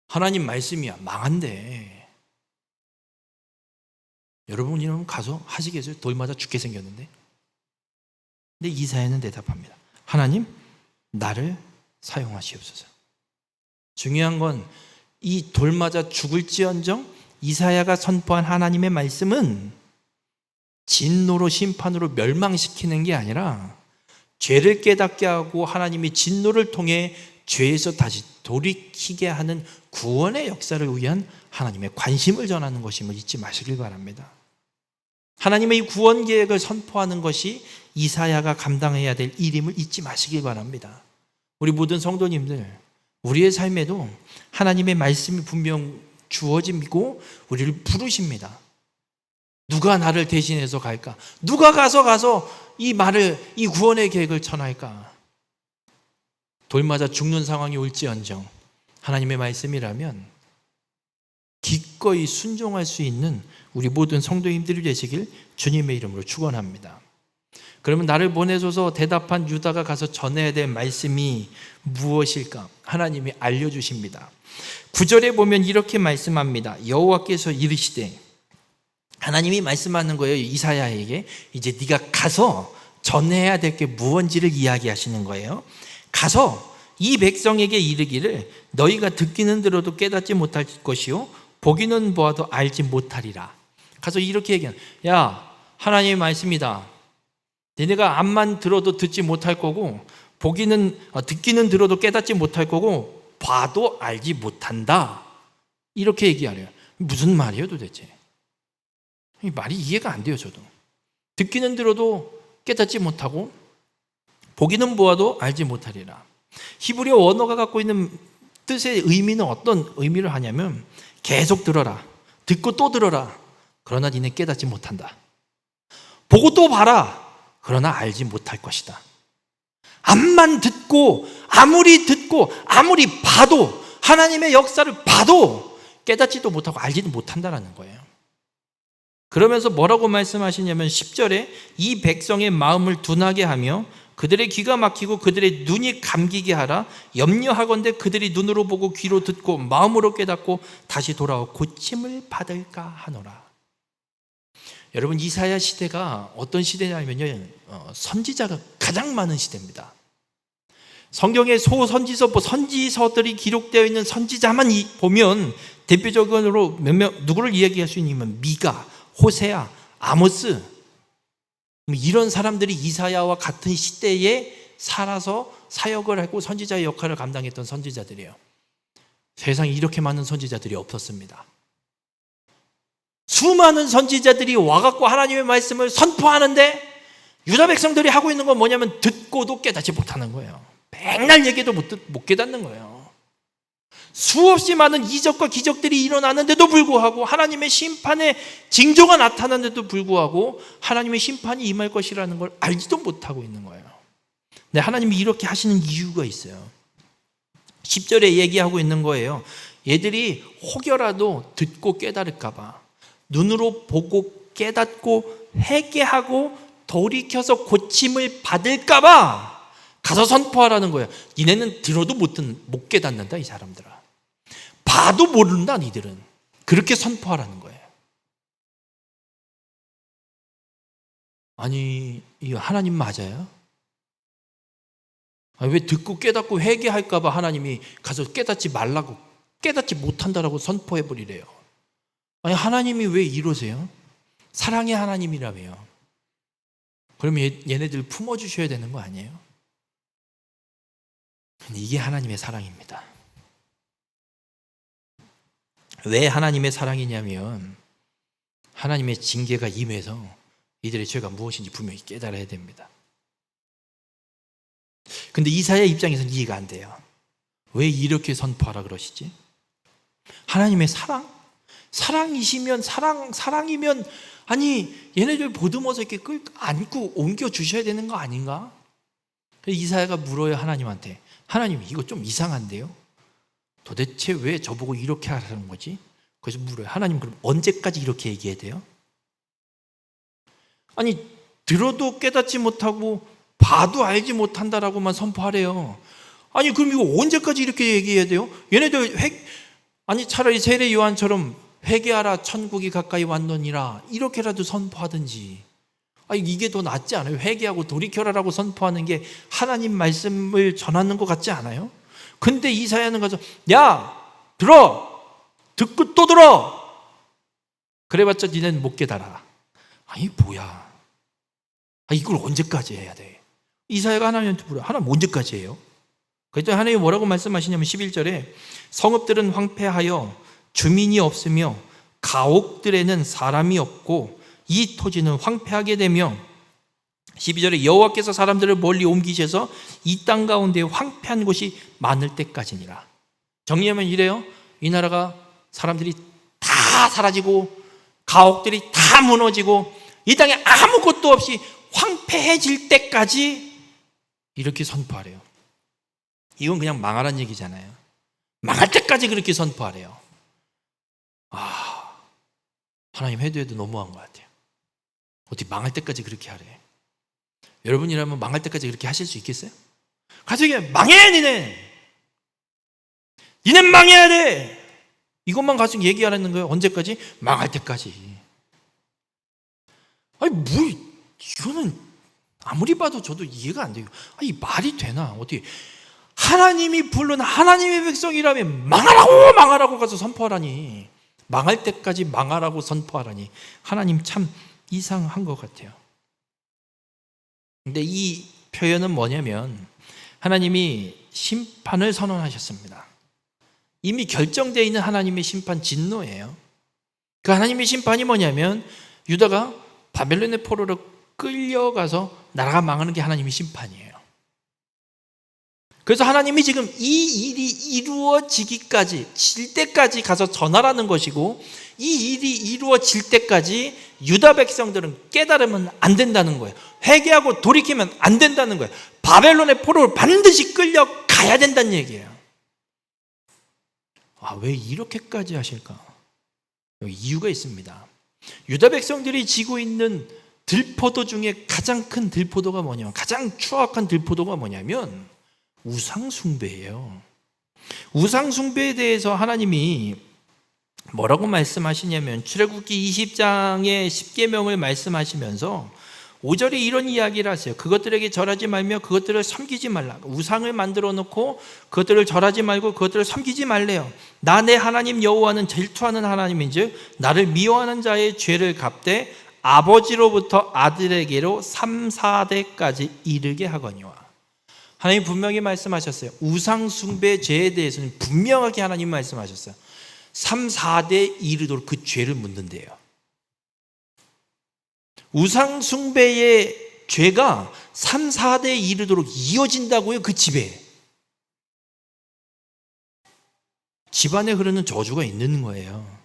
Speaker 1: 하나님 말씀이야. 망한대. 여러분 이러면 가서 하시겠어요? 돌 맞아 죽게 생겼는데. 근데 이사야는 대답합니다. 하나님, 나를 사용하시옵소서. 중요한 건 이 돌 맞아 죽을지언정 이사야가 선포한 하나님의 말씀은 진노로 심판으로 멸망시키는 게 아니라 죄를 깨닫게 하고 하나님이 진노를 통해 죄에서 다시 돌이키게 하는 구원의 역사를 위한 하나님의 관심을 전하는 것임을 잊지 마시길 바랍니다. 하나님의 이 구원 계획을 선포하는 것이 이사야가 감당해야 될 일임을 잊지 마시길 바랍니다. 우리 모든 성도님들, 우리의 삶에도 하나님의 말씀이 분명 주어지고 우리를 부르십니다. 누가 나를 대신해서 갈까? 누가 가서 이 구원의 계획을 전할까? 돌 맞아 죽는 상황이 올지언정 하나님의 말씀이라면 기꺼이 순종할 수 있는 우리 모든 성도님들이 되시길 주님의 이름으로 축원합니다. 그러면 나를 보내소서 대답한 유다가 가서 전해야 될 말씀이 무엇일까? 하나님이 알려주십니다. 9절에 보면 이렇게 말씀합니다. 여호와께서 이르시되, 하나님이 말씀하는 거예요. 이사야에게 이제 네가 가서 전해야 될 게 무언지를 이야기하시는 거예요. 가서 이 백성에게 이르기를 너희가 듣기는 들어도 깨닫지 못할 것이요 보기는 보아도 알지 못하리라. 가서 이렇게 얘기하는, 야, 하나님의 말씀이다. 너네가 앞만 들어도 듣지 못할 거고 듣기는 들어도 깨닫지 못할 거고 봐도 알지 못한다. 이렇게 얘기하래요. 무슨 말이에요 도대체? 이 말이 이해가 안 돼요. 저도 듣기는 들어도 깨닫지 못하고 보기는 보아도 알지 못하리라. 히브리어 원어가 갖고 있는 뜻의 의미는 어떤 의미를 하냐면 계속 들어라, 듣고 또 들어라, 그러나 니네 깨닫지 못한다. 보고 또 봐라, 그러나 알지 못할 것이다. 앞만 듣고 아무리 봐도 하나님의 역사를 봐도 깨닫지도 못하고 알지도 못한다라는 거예요. 그러면서 뭐라고 말씀하시냐면 10절에 이 백성의 마음을 둔하게 하며 그들의 귀가 막히고 그들의 눈이 감기게 하라. 염려하건대 그들이 눈으로 보고 귀로 듣고 마음으로 깨닫고 다시 돌아와 고침을 받을까 하노라. 여러분, 이사야 시대가 어떤 시대냐면요, 선지자가 가장 많은 시대입니다. 성경의 선지서들이 기록되어 있는 선지자만 보면 대표적으로 누구를 이야기할 수 있냐면 미가, 호세아, 아모스, 이런 사람들이 이사야와 같은 시대에 살아서 사역을 하고 선지자의 역할을 감당했던 선지자들이에요. 세상에 이렇게 많은 선지자들이 없었습니다. 수많은 선지자들이 와갖고 하나님의 말씀을 선포하는데 유다 백성들이 하고 있는 건 뭐냐면 듣고도 깨닫지 못하는 거예요. 맨날 얘기해도 못 깨닫는 거예요. 수없이 많은 이적과 기적들이 일어나는데도 불구하고 하나님의 심판의 징조가 나타나는데도 불구하고 하나님의 심판이 임할 것이라는 걸 알지도 못하고 있는 거예요. 근데 하나님이 이렇게 하시는 이유가 있어요. 10절에 얘기하고 있는 거예요. 얘들이 혹여라도 듣고 깨달을까 봐, 눈으로 보고 깨닫고 회개하고 돌이켜서 고침을 받을까 봐 가서 선포하라는 거예요. 니네는 들어도 못 깨닫는다, 이 사람들아. 봐도 모른다, 니들은. 그렇게 선포하라는 거예요. 아니, 이거 하나님 맞아요? 왜 듣고 깨닫고 회개할까 봐 하나님이 가서 깨닫지 말라고, 깨닫지 못한다라고 선포해버리래요. 아니, 하나님이 왜 이러세요? 사랑의 하나님이라며요. 그러면 얘네들 품어주셔야 되는 거 아니에요? 근데 이게 하나님의 사랑입니다. 왜 하나님의 사랑이냐면 하나님의 징계가 임해서 이들의 죄가 무엇인지 분명히 깨달아야 됩니다. 근데 이사야 입장에서는 이해가 안 돼요. 왜 이렇게 선포하라 그러시지? 하나님의 사랑? 사랑이시면 사랑이면 아니 얘네들 보듬어서 이렇게 안고 옮겨 주셔야 되는 거 아닌가? 이사야가 물어요, 하나님한테. 하나님, 이거 좀 이상한데요? 도대체 왜 저보고 이렇게 하라는 거지? 그래서 물어요. 하나님, 그럼 언제까지 이렇게 얘기해야 돼요? 아니, 들어도 깨닫지 못하고 봐도 알지 못한다라고만 선포하래요. 아니, 그럼 이거 언제까지 이렇게 얘기해야 돼요? 얘네들 아니 차라리 세례 요한처럼 회개하라, 천국이 가까이 왔느니라 이렇게라도 선포하든지. 아니, 이게 더 낫지 않아요? 회개하고 돌이켜라라고 선포하는 게 하나님 말씀을 전하는 것 같지 않아요? 근데 이사야는 가서 야, 들어! 듣고 또 들어! 그래봤자 니네는 못 깨달아. 아니, 뭐야. 이걸 언제까지 해야 돼? 이사야가 하나님한테 물어요. 하나님 언제까지 해요? 그랬더니 하나님이 뭐라고 말씀하시냐면 11절에 성읍들은 황폐하여 주민이 없으며 가옥들에는 사람이 없고 이 토지는 황폐하게 되며 12절에 여호와께서 사람들을 멀리 옮기셔서 이 땅 가운데 황폐한 곳이 많을 때까지니라. 정리하면 이래요. 이 나라가 사람들이 다 사라지고 가옥들이 다 무너지고 이 땅에 아무것도 없이 황폐해질 때까지 이렇게 선포하래요. 이건 그냥 망하라는 얘기잖아요. 망할 때까지 그렇게 선포하래요. 하나님 해도 너무한 것 같아요. 어떻게 망할 때까지 그렇게 하래? 여러분이라면 망할 때까지 그렇게 하실 수 있겠어요? 가서 얘기해, 망해 니네! 니넨 망해야 돼! 이것만 가지고 얘기하라는 거예요. 언제까지? 망할 때까지. 아니 이거는 아무리 봐도 저도 이해가 안 돼요. 아니, 말이 되나? 어떻게 하나님이 부른 하나님의 백성이라면 망하라고 가서 선포하라니, 망할 때까지 망하라고 선포하라니, 하나님 참 이상한 것 같아요. 근데 이 표현은 뭐냐면 하나님이 심판을 선언하셨습니다. 이미 결정되어 있는 하나님의 심판, 진노예요. 그 하나님의 심판이 뭐냐면 유다가 바벨론의 포로로 끌려가서 나라가 망하는 게 하나님의 심판이에요. 그래서 하나님이 지금 이 일이 이루어지기까지, 질 때까지 가서 전하라는 것이고, 이 일이 이루어질 때까지 유다 백성들은 깨달으면 안 된다는 거예요. 회개하고 돌이키면 안 된다는 거예요. 바벨론의 포로를 반드시 끌려가야 된다는 얘기예요. 왜 이렇게까지 하실까? 이유가 있습니다. 유다 백성들이 지고 있는 들포도 중에 가장 큰 들포도가 뭐냐면, 가장 추악한 들포도가 뭐냐면 우상숭배예요. 우상숭배에 대해서 하나님이 뭐라고 말씀하시냐면 출애굽기 20장의 10계명을 말씀하시면서 5절에 이런 이야기를 하세요. 그것들에게 절하지 말며 그것들을 섬기지 말라. 우상을 만들어 놓고 그것들을 절하지 말고 그것들을 섬기지 말래요. 나 내 하나님 여호와는 질투하는 하나님인즉 나를 미워하는 자의 죄를 갚되 아버지로부터 아들에게로 3, 4대까지 이르게 하거니와. 하나님 분명히 말씀하셨어요. 우상 숭배 죄에 대해서는 분명하게 하나님 말씀하셨어요. 3, 4대 이르도록 그 죄를 묻는데요. 우상 숭배의 죄가 3, 4대에 이르도록 이어진다고요, 그 집에. 집안에 흐르는 저주가 있는 거예요.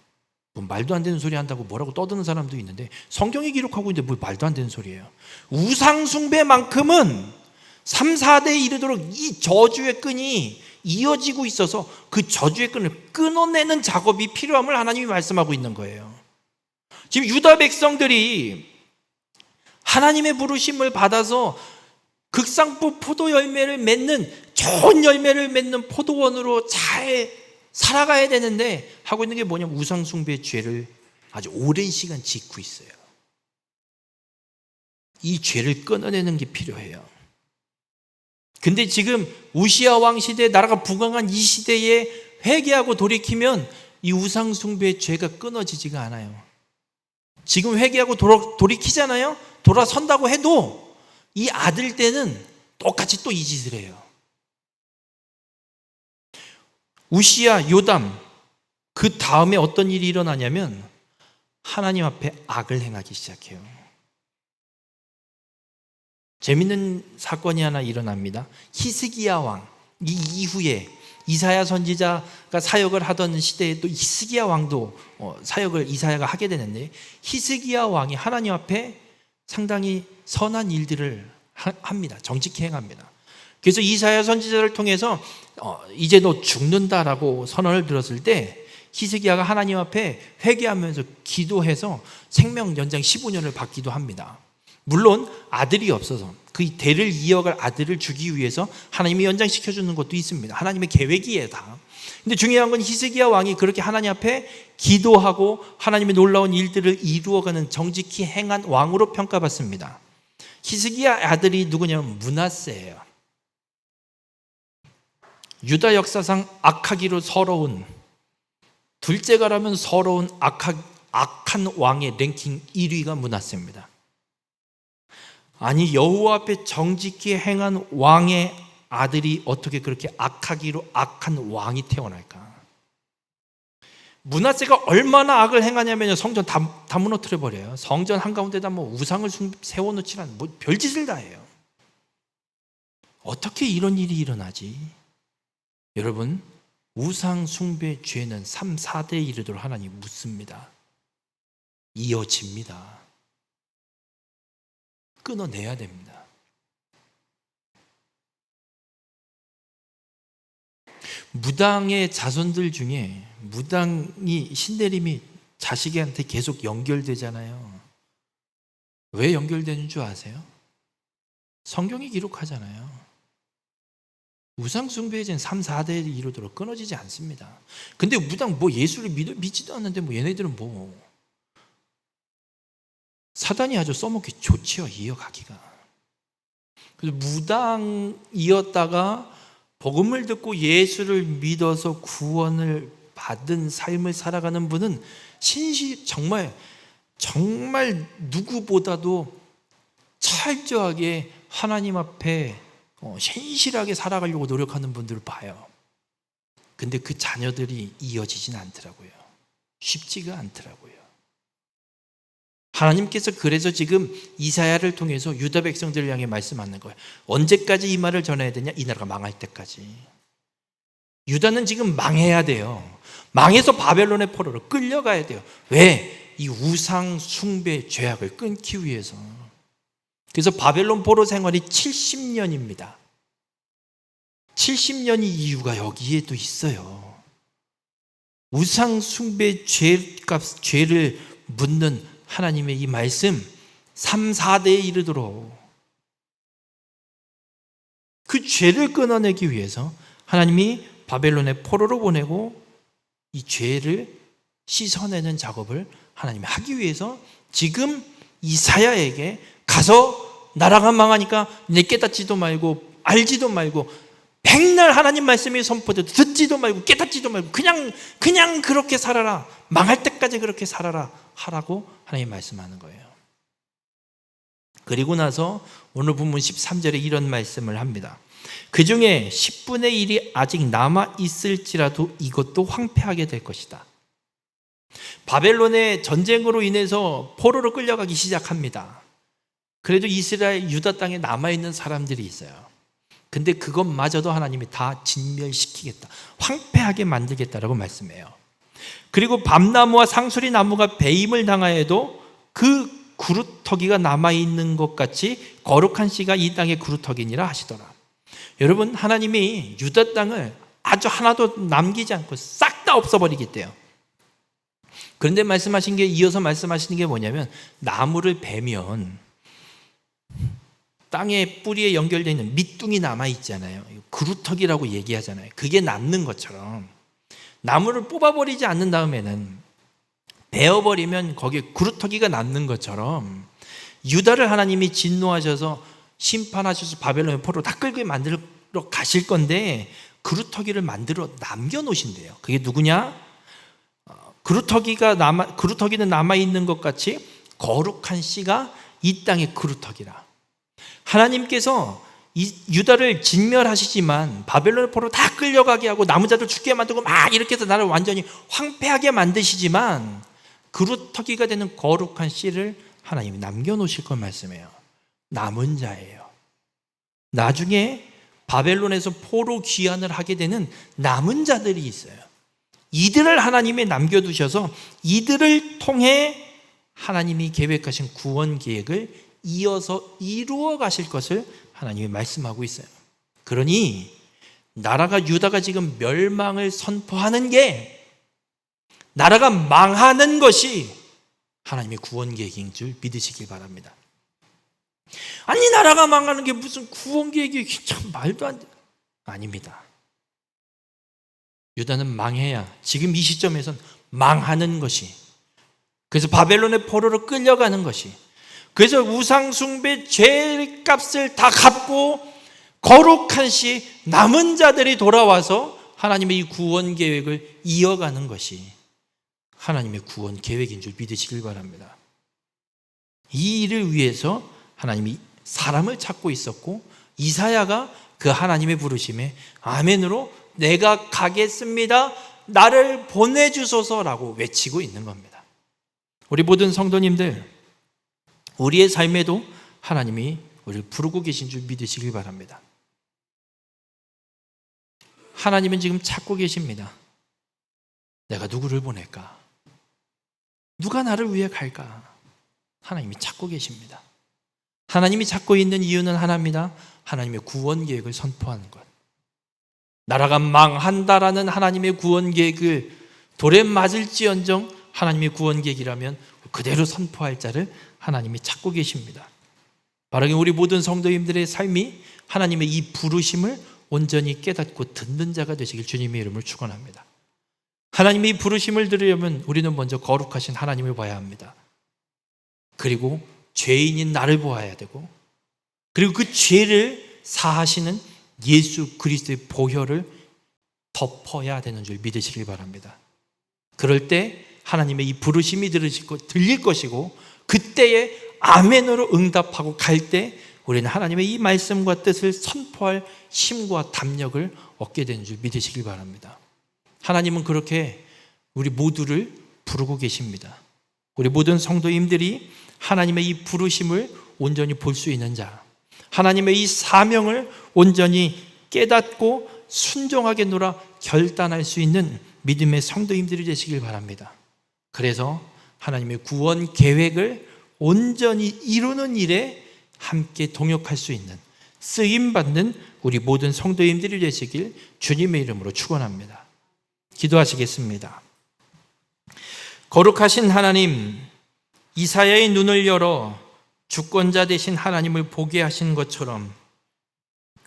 Speaker 1: 뭐 말도 안 되는 소리 한다고 뭐라고 떠드는 사람도 있는데 성경이 기록하고 있는데 뭐 말도 안 되는 소리예요. 우상 숭배만큼은 3, 4대에 이르도록 이 저주의 끈이 이어지고 있어서 그 저주의 끈을 끊어내는 작업이 필요함을 하나님이 말씀하고 있는 거예요. 지금 유다 백성들이 하나님의 부르심을 받아서 극상품 포도 열매를 맺는, 좋은 열매를 맺는 포도원으로 잘 살아가야 되는데 하고 있는 게 뭐냐면 우상 숭배의 죄를 아주 오랜 시간 짓고 있어요. 이 죄를 끊어내는 게 필요해요. 근데 지금 우시야 왕 시대, 나라가 부강한 이 시대에 회개하고 돌이키면 이 우상 숭배의 죄가 끊어지지가 않아요. 지금 회개하고 돌이키잖아요. 돌아선다고 해도 이 아들 때는 똑같이 또 이 짓을 해요. 우시야, 요담, 그 다음에 어떤 일이 일어나냐면 하나님 앞에 악을 행하기 시작해요. 재밌는 사건이 하나 일어납니다. 히스기야 왕, 이 이후에 이사야 선지자가 사역을 하던 시대에 또 히스기야 왕도 사역을 이사야가 하게 되는데, 히스기야 왕이 하나님 앞에 상당히 선한 일들을 합니다. 정직히 행합니다. 그래서 이사야 선지자를 통해서 이제 너 죽는다라고 선언을 들었을 때 히스기야가 하나님 앞에 회개하면서 기도해서 생명 연장 15년을 받기도 합니다. 물론 아들이 없어서 그 대를 이어갈 아들을 주기 위해서 하나님이 연장시켜주는 것도 있습니다. 하나님의 계획이에요, 다. 근데 중요한 건 히스기야 왕이 그렇게 하나님 앞에 기도하고 하나님의 놀라운 일들을 이루어가는 정직히 행한 왕으로 평가받습니다. 히스기야 아들이 누구냐면 므낫세예요. 유다 역사상 악하기로 서러운, 둘째가라면 서러운 악한 왕의 랭킹 1위가 므낫세입니다. 아니, 여호와 앞에 정직히 행한 왕의 아들이 어떻게 그렇게 악하기로 악한 왕이 태어날까? 므낫세가 얼마나 악을 행하냐면요, 성전 다 무너뜨려 버려요. 성전 한가운데다 뭐 우상을 세워놓지는 뭐 별짓을 다 해요. 어떻게 이런 일이 일어나지? 여러분, 우상 숭배 죄는 3, 4대에 이르도록 하나님 묻습니다. 이어집니다. 끊어내야 됩니다. 무당의 자손들 중에 무당이 신내림이 자식한테 계속 연결되잖아요. 왜 연결되는 줄 아세요? 성경이 기록하잖아요. 우상 숭배죄는 3, 4대에 이르도록 끊어지지 않습니다. 근데 무당 뭐 예수를 믿지도 않는데 뭐 얘네들은 뭐 사단이 아주 써먹기 좋지요, 이어가기가. 그래서 무당이었다가 복음을 듣고 예수를 믿어서 구원을 받은 삶을 살아가는 분은 정말 누구보다도 철저하게 하나님 앞에 신실하게 살아가려고 노력하는 분들을 봐요. 근데 그 자녀들이 이어지진 않더라고요. 쉽지가 않더라고요. 하나님께서 그래서 지금 이사야를 통해서 유다 백성들을 향해 말씀하는 거예요. 언제까지 이 말을 전해야 되냐? 이 나라가 망할 때까지. 유다는 지금 망해야 돼요. 망해서 바벨론의 포로로 끌려가야 돼요. 왜? 이 우상 숭배 죄악을 끊기 위해서. 그래서 바벨론 포로 생활이 70년입니다. 70년이 이유가 여기에도 있어요. 우상 숭배 죄를 묻는 하나님의 이 말씀 3, 4대에 이르도록 그 죄를 끊어내기 위해서 하나님이 바벨론의 포로로 보내고 이 죄를 씻어내는 작업을 하나님이 하기 위해서 지금 이사야에게 가서 나라가 망하니까 내 깨닫지도 말고 알지도 말고 백날 하나님 말씀이 선포돼도 듣지도 말고 깨닫지도 말고 그냥 그렇게 살아라. 망할 때까지 그렇게 살아라 하라고 하나님 말씀하는 거예요. 그리고 나서 오늘 본문 13절에 이런 말씀을 합니다. 그 중에 10분의 1이 아직 남아 있을지라도 이것도 황폐하게 될 것이다. 바벨론의 전쟁으로 인해서 포로로 끌려가기 시작합니다. 그래도 이스라엘 유다 땅에 남아있는 사람들이 있어요. 근데 그것마저도 하나님이 다 진멸시키겠다, 황폐하게 만들겠다라고 말씀해요. 그리고 밤나무와 상수리 나무가 배임을 당하여도 그 구루터기가 남아있는 것 같이 거룩한 씨가 이 땅의 구루터기니라 하시더라. 여러분, 하나님이 유다 땅을 아주 하나도 남기지 않고 싹 다 없어버리겠대요. 그런데 말씀하신 게, 이어서 말씀하시는 게 뭐냐면, 나무를 베면 땅의 뿌리에 연결되어 있는 밑둥이 남아있잖아요. 구루터기라고 얘기하잖아요. 그게 남는 것처럼 나무를 뽑아버리지 않는 다음에는, 베어버리면 거기에 구루터기가 남는 것처럼 유다를 하나님이 진노하셔서 심판하셔서 바벨론의 포로로 다 끌고 만들어 가실 건데 구루터기를 만들어 남겨놓으신대요. 그게 누구냐? 구루터기는 남아있는 것 같이 거룩한 씨가 이 땅의 구루터기라. 하나님께서 이 유다를 진멸하시지만 바벨론 포로 다 끌려가게 하고 남은 자들 죽게 만들고 막 이렇게 해서 나를 완전히 황폐하게 만드시지만 구루터기가 되는 거룩한 씨를 하나님이 남겨놓으실 걸 말씀해요. 남은 자예요. 나중에 바벨론에서 포로 귀환을 하게 되는 남은 자들이 있어요. 이들을 하나님이 남겨두셔서 이들을 통해 하나님이 계획하신 구원 계획을 이어서 이루어 가실 것을 하나님이 말씀하고 있어요. 그러니 나라가, 유다가 지금 멸망을 선포하는 게, 나라가 망하는 것이 하나님의 구원 계획인 줄 믿으시길 바랍니다. 아니, 나라가 망하는 게 무슨 구원 계획이, 참 말도 안 돼. 아닙니다. 유다는 망해야, 지금 이 시점에선 망하는 것이, 그래서 바벨론의 포로로 끌려가는 것이, 그래서 우상숭배 죄값을 다 갚고 거룩한 시 남은 자들이 돌아와서 하나님의 이 구원 계획을 이어가는 것이 하나님의 구원 계획인 줄 믿으시길 바랍니다. 이 일을 위해서 하나님이 사람을 찾고 있었고, 이사야가 그 하나님의 부르심에 아멘으로 내가 가겠습니다, 나를 보내주소서라고 외치고 있는 겁니다. 우리 모든 성도님들, 우리의 삶에도 하나님이 우리를 부르고 계신 줄 믿으시길 바랍니다. 하나님은 지금 찾고 계십니다. 내가 누구를 보낼까? 누가 나를 위해 갈까? 하나님이 찾고 계십니다. 하나님이 찾고 있는 이유는 하나입니다. 하나님의 구원 계획을 선포하는 것. 나라가 망한다라는 하나님의 구원 계획을 돌에 맞을지언정 하나님의 구원 계획이라면 그대로 선포할 자를 하나님이 찾고 계십니다. 바로 우리 모든 성도님들의 삶이 하나님의 이 부르심을 온전히 깨닫고 듣는 자가 되시길 주님의 이름으로 축원합니다. 하나님의 이 부르심을 들으려면 우리는 먼저 거룩하신 하나님을 봐야 합니다. 그리고 죄인인 나를 보아야 되고, 그리고 그 죄를 사하시는 예수 그리스도의 보혈을 덮어야 되는 줄 믿으시길 바랍니다. 그럴 때 하나님의 이 부르심이 들릴 것이고, 그때에 아멘으로 응답하고 갈 때 우리는 하나님의 이 말씀과 뜻을 선포할 힘과 담력을 얻게 되는 줄 믿으시길 바랍니다. 하나님은 그렇게 우리 모두를 부르고 계십니다. 우리 모든 성도님들이 하나님의 이 부르심을 온전히 볼 수 있는 자, 하나님의 이 사명을 온전히 깨닫고 순종하게 놀아 결단할 수 있는 믿음의 성도님들이 되시길 바랍니다. 그래서 하나님의 구원 계획을 온전히 이루는 일에 함께 동역할 수 있는, 쓰임받는 우리 모든 성도님들이 되시길 주님의 이름으로 축원합니다. 기도하시겠습니다. 거룩하신 하나님, 이사야의 눈을 열어 주권자 되신 하나님을 보게 하신 것처럼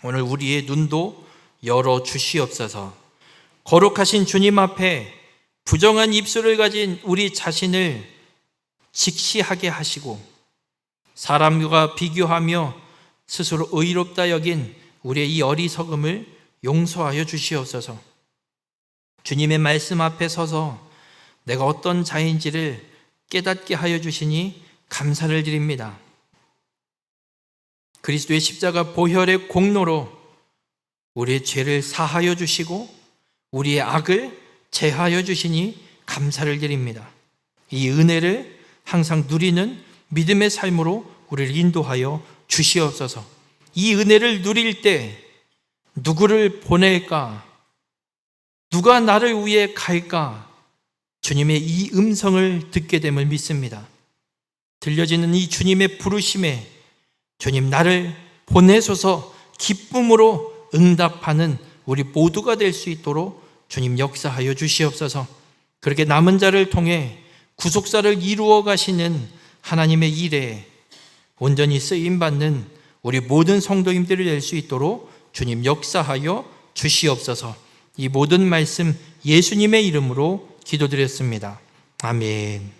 Speaker 1: 오늘 우리의 눈도 열어 주시옵소서. 거룩하신 주님 앞에 부정한 입술을 가진 우리 자신을 직시하게 하시고, 사람과 비교하며 스스로 의롭다 여긴 우리의 이 어리석음을 용서하여 주시옵소서. 주님의 말씀 앞에 서서 내가 어떤 자인지를 깨닫게 하여 주시니 감사를 드립니다. 그리스도의 십자가 보혈의 공로로 우리의 죄를 사하여 주시고 우리의 악을 제하여 주시니 감사를 드립니다. 이 은혜를 항상 누리는 믿음의 삶으로 우리를 인도하여 주시옵소서. 이 은혜를 누릴 때 누구를 보낼까? 누가 나를 위해 갈까? 주님의 이 음성을 듣게 됨을 믿습니다. 들려지는 이 주님의 부르심에 주님 나를 보내소서 기쁨으로 응답하는 우리 모두가 될 수 있도록 주님 역사하여 주시옵소서. 그렇게 남은 자를 통해 구속사를 이루어 가시는 하나님의 일에 온전히 쓰임받는 우리 모든 성도님들이 될 수 있도록 주님 역사하여 주시옵소서. 이 모든 말씀 예수님의 이름으로 기도드렸습니다. 아멘.